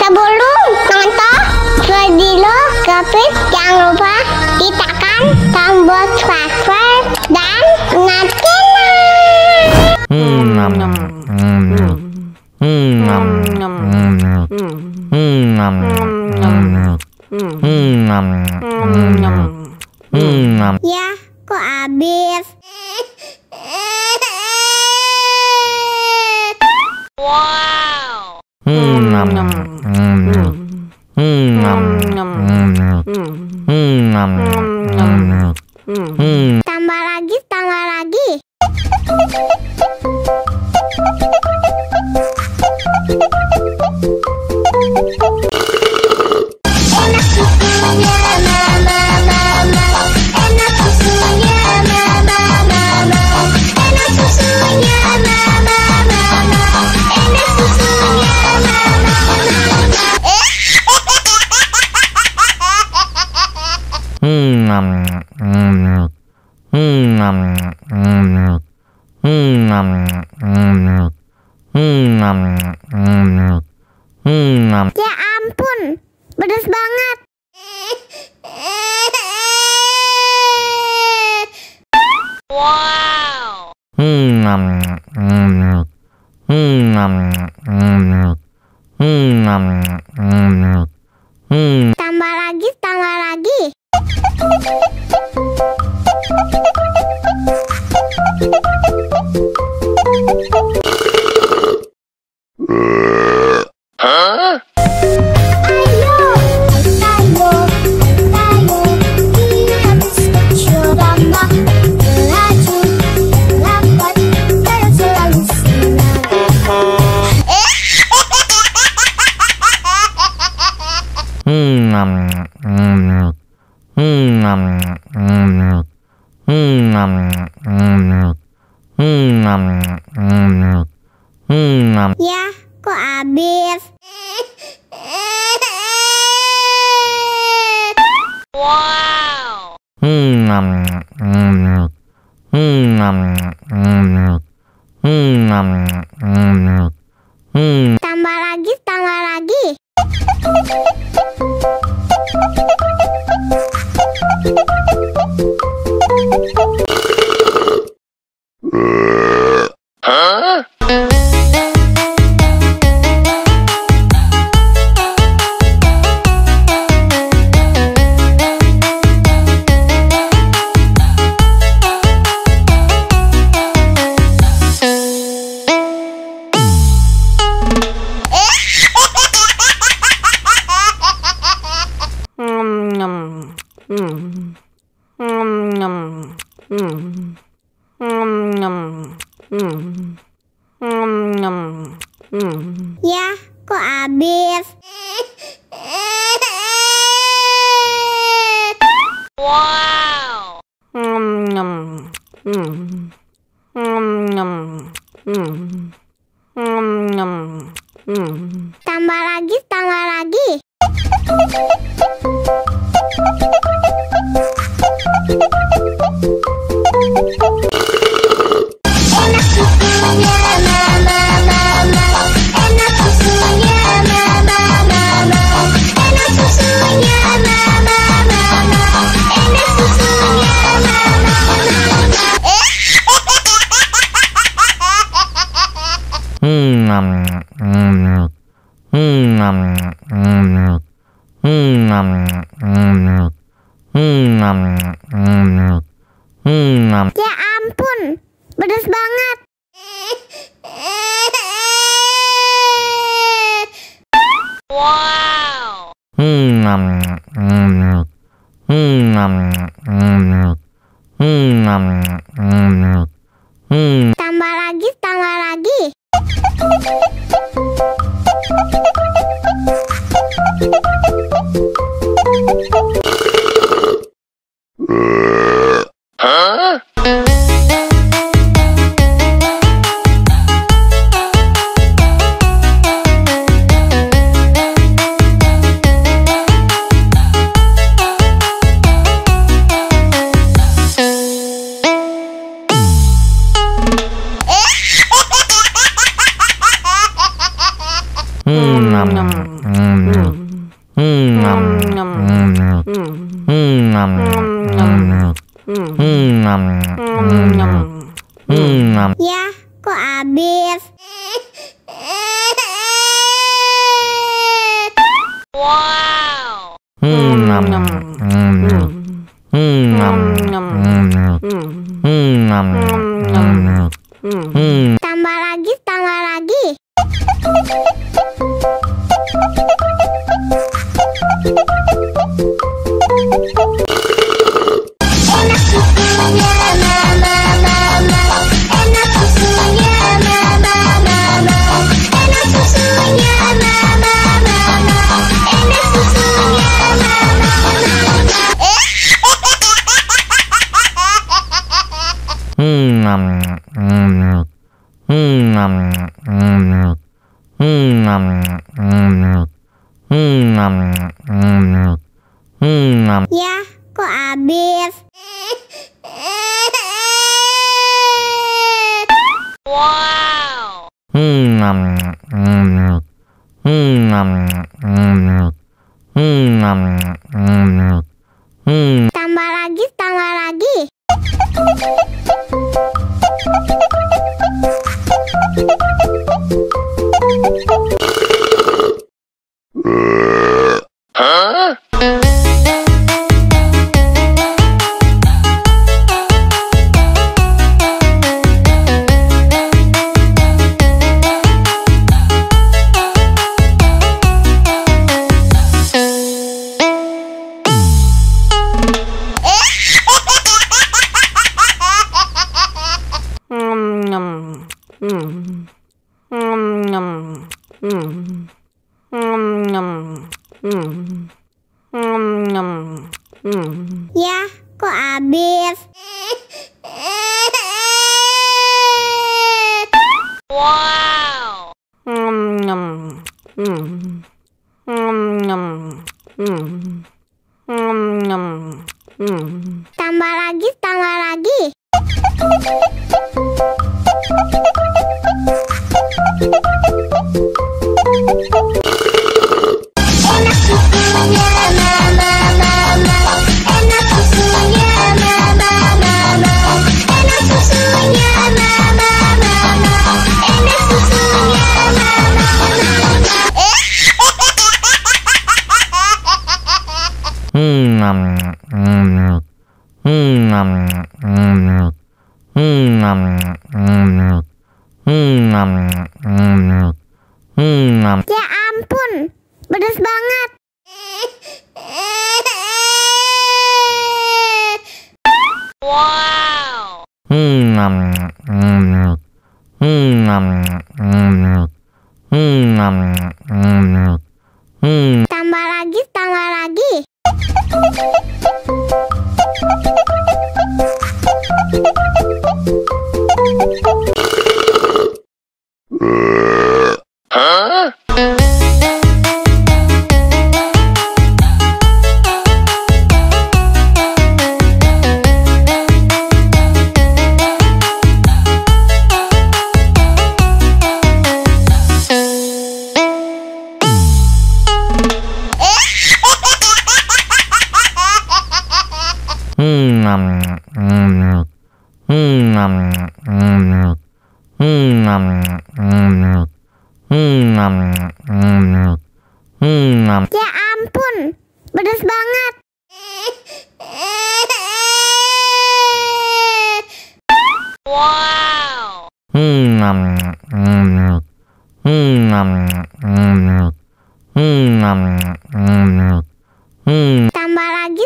Sebelum nonton video Gapit, jangan lupa tekan tombol subscribe dan ya, kok habis? Wow. Tambah lagi, tambah lagi. Enak susunya mama, enak susunya mama, enak susunya mama, enak susunya Ya ampun, pedas banget. Wow. Tambah lagi, tambah lagi. Hah? Ya, kok habis? Wow. Tambah lagi, tambah lagi. Hah? Ya, kok habis? Wow. Tambah lagi, tambah lagi. Enak susunya mama, enak susunya mama, enak susunya mama, enak susunya Ya ampun, pedas banget. Wow. Tambah lagi, tambah lagi. Hah? Ya, kok habis? Wow. Tambah lagi, tambah lagi. Enak susunya mama, mama. Enak susunya mama, mama. Enak susunya mama, mama. Enak susunya mama, Ya, kok habis? Wow. Tambah lagi, tambah lagi. Huh? Ya, kok habis? Wow. Tambah lagi, tambah lagi. Enak susunya mama, mama. Enak susunya mama, mama. Enak susunya mama, mama. Enak susunya mama, Ya ampun, pedas banget. Wow. Tambah lagi, tambah lagi. Huh? Ya ampun, pedas banget. Wow. Tambah lagi,